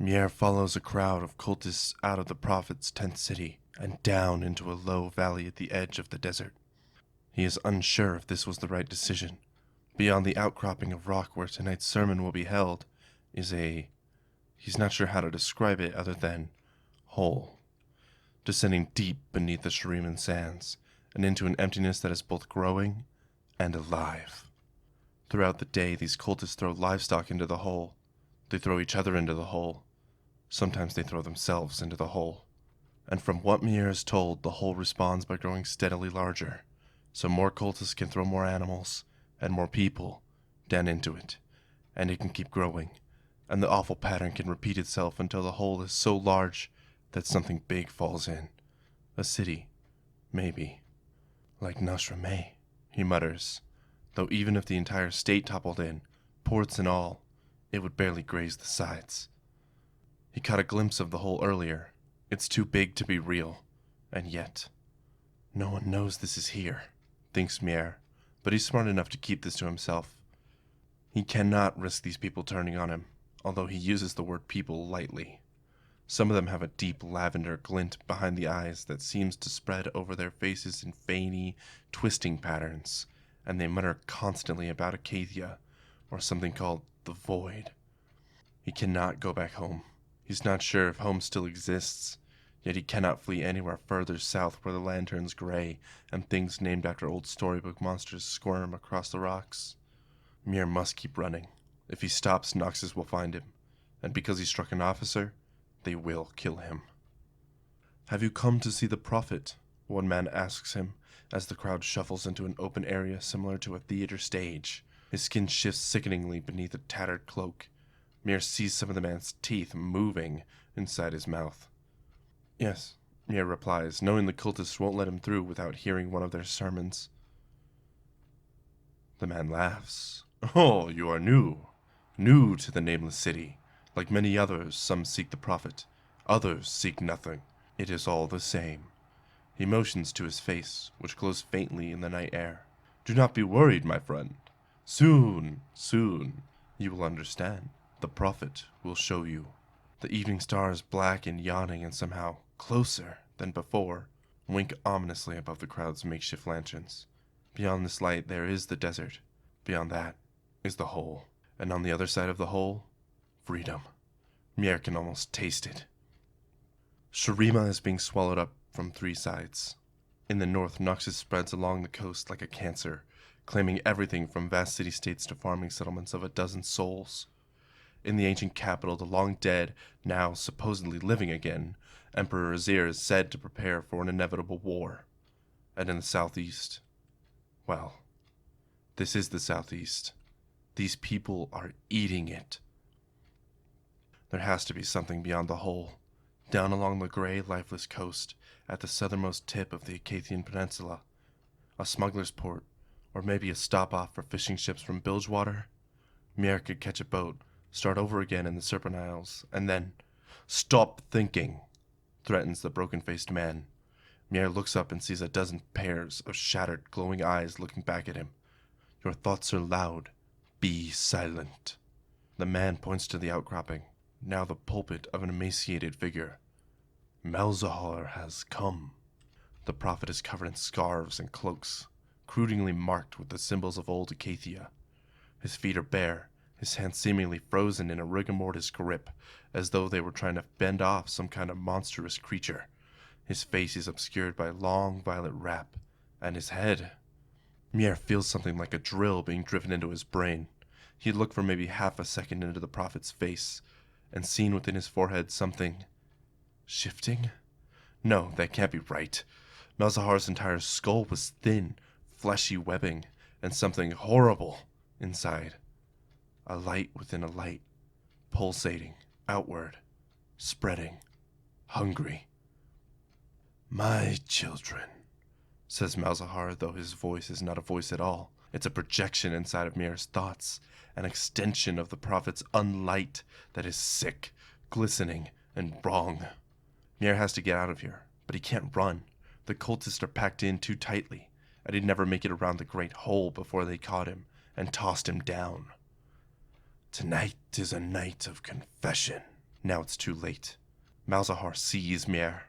Mier follows a crowd of cultists out of the Prophet's tent city and down into a low valley at the edge of the desert. He is unsure if this was the right decision. Beyond the outcropping of rock where tonight's sermon will be held is he's not sure how to describe it other than hole, descending deep beneath the Shuriman sands and into an emptiness that is both growing and alive. Throughout the day, these cultists throw livestock into the hole. They throw each other into the hole. Sometimes they throw themselves into the hole. And from what Mier is told, the hole responds by growing steadily larger, so more cultists can throw more animals and more people down into it, and it can keep growing, and the awful pattern can repeat itself until the hole is so large that something big falls in. A city, maybe. Like Nasrameh, he mutters, though even if the entire state toppled in, ports and all, it would barely graze the sides. He caught a glimpse of the hole earlier. It's too big to be real, and yet, no one knows this is here, thinks Mier, but he's smart enough to keep this to himself. He cannot risk these people turning on him, although he uses the word people lightly. Some of them have a deep lavender glint behind the eyes that seems to spread over their faces in veiny, twisting patterns, and they mutter constantly about Acacia, or something called the Void. He cannot go back home. He's not sure if home still exists, yet he cannot flee anywhere further south where the land turns gray and things named after old storybook monsters squirm across the rocks. Mier must keep running. If he stops, Noxus will find him, and because he struck an officer, they will kill him. "Have you come to see the Prophet?" one man asks him as the crowd shuffles into an open area similar to a theater stage. His skin shifts sickeningly beneath a tattered cloak. Mier sees some of the man's teeth moving inside his mouth. "Yes," Mier replies, knowing the cultists won't let him through without hearing one of their sermons. The man laughs. "Oh, you are new to the nameless city. Like many others, some seek the Prophet, others seek nothing. It is all the same." He motions to his face, which glows faintly in the night air. "Do not be worried, my friend. Soon, you will understand. The Prophet will show you." The evening stars, black and yawning and somehow closer than before, wink ominously above the crowd's makeshift lanterns. Beyond this light there is the desert. Beyond that is the hole. And on the other side of the hole, freedom. Mier can almost taste it. Shurima is being swallowed up from three sides. In the north, Noxus spreads along the coast like a cancer, claiming everything from vast city-states to farming settlements of a dozen souls. In the ancient capital, the long dead, now supposedly living again, Emperor Azir is said to prepare for an inevitable war. And in the southeast, well, this is the southeast. These people are eating it. There has to be something beyond the hole, down along the gray, lifeless coast, at the southernmost tip of the Acacian Peninsula. A smuggler's port, or maybe a stop-off for fishing ships from Bilgewater. Mier could catch a boat, start over again in the Serpent Isles, and then... "Stop thinking," threatens the broken-faced man. Mier looks up and sees a dozen pairs of shattered, glowing eyes looking back at him. "Your thoughts are loud. Be silent." The man points to the outcropping, now the pulpit of an emaciated figure. "Malzahar has come." The Prophet is covered in scarves and cloaks, crudely marked with the symbols of old Acacia. His feet are bare, his hands seemingly frozen in a rigor mortis grip, as though they were trying to fend off some kind of monstrous creature. His face is obscured by long violet wrap, and his head... Mier feels something like a drill being driven into his brain. He looked for maybe half a second into the Prophet's face, and seen within his forehead something... shifting? No, that can't be right. Malzahar's entire skull was thin, fleshy webbing, and something horrible inside. A light within a light, pulsating, outward, spreading, hungry. "My children," says Malzahar, though his voice is not a voice at all. It's a projection inside of Mier's thoughts, an extension of the Prophet's unlight that is sick, glistening, and wrong. Mier has to get out of here, but he can't run. The cultists are packed in too tightly, and he'd never make it around the great hole before they caught him and tossed him down. "Tonight is a night of confession," Now it's too late. Malzahar sees Mier.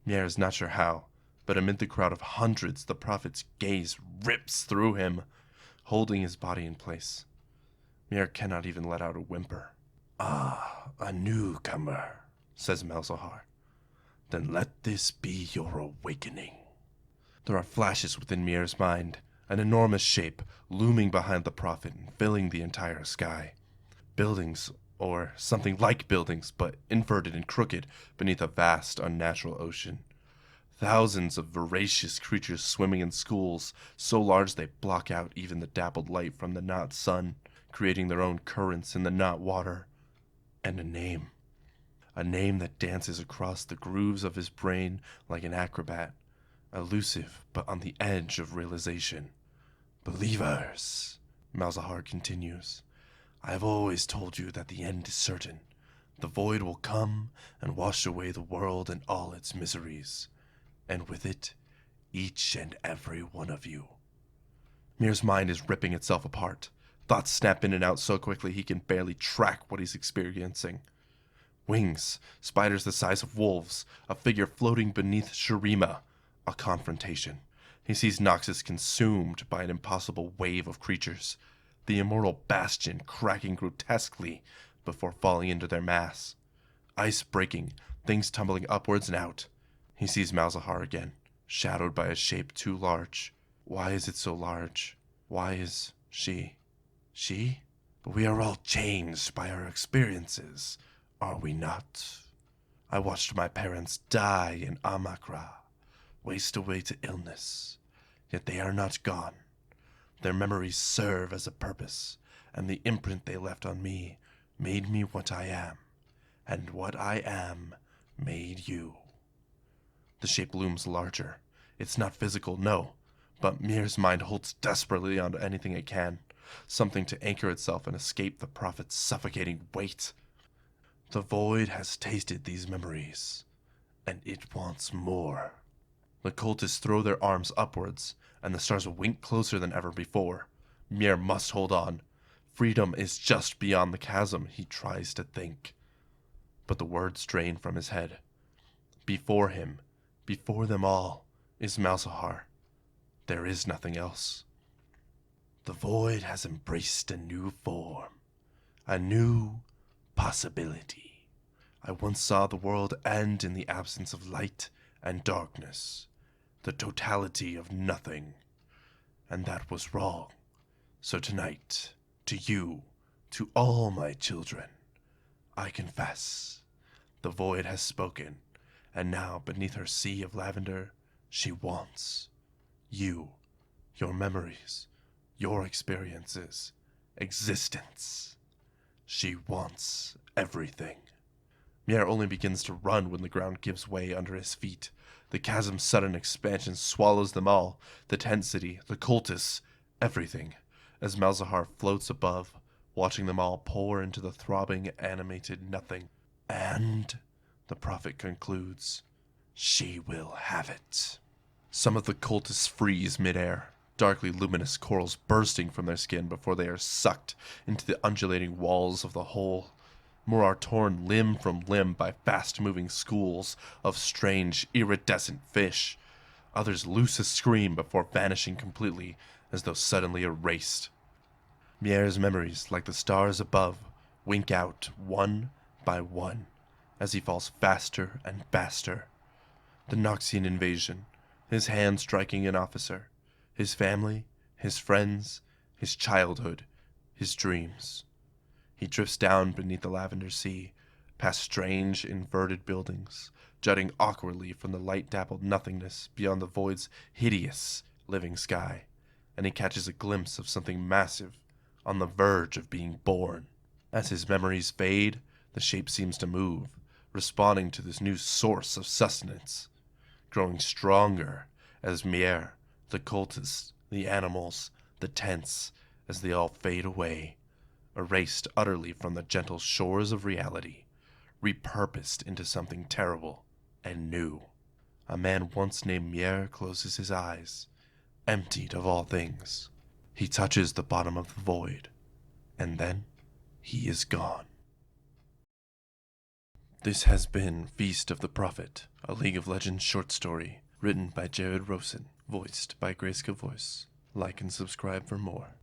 Mier is not sure how, but amid the crowd of hundreds, the prophet's gaze rips through him, holding his body in place. Mier cannot even let out a whimper. "Ah, a newcomer," says Malzahar. "Then let this be your awakening." There are flashes within Mier's mind, an enormous shape looming behind the prophet and filling the entire sky. Buildings, or something like buildings, but inverted and crooked beneath a vast, unnatural ocean. Thousands of voracious creatures swimming in schools, so large they block out even the dappled light from the not sun, creating their own currents in the not water. And a name that dances across the grooves of his brain like an acrobat, elusive but on the edge of realization. "Believers," Malzahar continues, "I have always told you that the end is certain. The void will come and wash away the world and all its miseries, and with it, each and every one of you." Mier's mind is ripping itself apart. Thoughts snap in and out so quickly he can barely track what he's experiencing. Wings, spiders the size of wolves, a figure floating beneath Shurima, a confrontation. He sees Noxus consumed by an impossible wave of creatures, the immortal bastion cracking grotesquely before falling into their mass. Ice breaking, things tumbling upwards and out. He sees Malzahar again, shadowed by a shape too large. Why is it so large? Why is she? She? But we are all changed by our experiences, are we not? I watched my parents die in Amakra, waste away to illness, yet they are not gone. Their memories serve as a purpose, and the imprint they left on me made me what I am, and what I am made you. The shape looms larger. It's not physical, no, but Mier's mind holds desperately onto anything it can, something to anchor itself and escape the prophet's suffocating weight. The void has tasted these memories, and it wants more. The cultists throw their arms upwards, and the stars wink closer than ever before. Mier must hold on. Freedom is just beyond the chasm, he tries to think. But the words drain from his head. Before him, before them all, is Malzahar. There is nothing else. The void has embraced a new form, a new possibility. I once saw the world end in the absence of light and darkness, the totality of nothing, and that was wrong. So tonight, to you, to all my children, I confess, the void has spoken, and now beneath her sea of lavender, she wants you, your memories, your experiences, existence. She wants everything. Mier only begins to run when the ground gives way under his feet. The chasm's sudden expansion swallows them all, the tent city, the cultists, everything, as Malzahar floats above, watching them all pour into the throbbing, animated nothing. And, the prophet concludes, she will have it. Some of the cultists freeze midair, darkly luminous corals bursting from their skin before they are sucked into the undulating walls of the hole. More are torn limb from limb by fast-moving schools of strange, iridescent fish. Others loose a scream before vanishing completely, as though suddenly erased. Mier's memories, like the stars above, wink out one by one, as he falls faster and faster. The Noxian invasion, his hand striking an officer, his family, his friends, his childhood, his dreams. He drifts down beneath the lavender sea, past strange, inverted buildings, jutting awkwardly from the light-dappled nothingness beyond the void's hideous, living sky, and he catches a glimpse of something massive, on the verge of being born. As his memories fade, the shape seems to move, responding to this new source of sustenance, growing stronger as Mier, the cultists, the animals, the tents, as they all fade away, erased utterly from the gentle shores of reality, repurposed into something terrible and new. A man once named Mier closes his eyes, emptied of all things. He touches the bottom of the void, and then he is gone. This has been Feast of the Prophet, a League of Legends short story, written by Jared Rosen, voiced by Grayska Voice. Like and subscribe for more.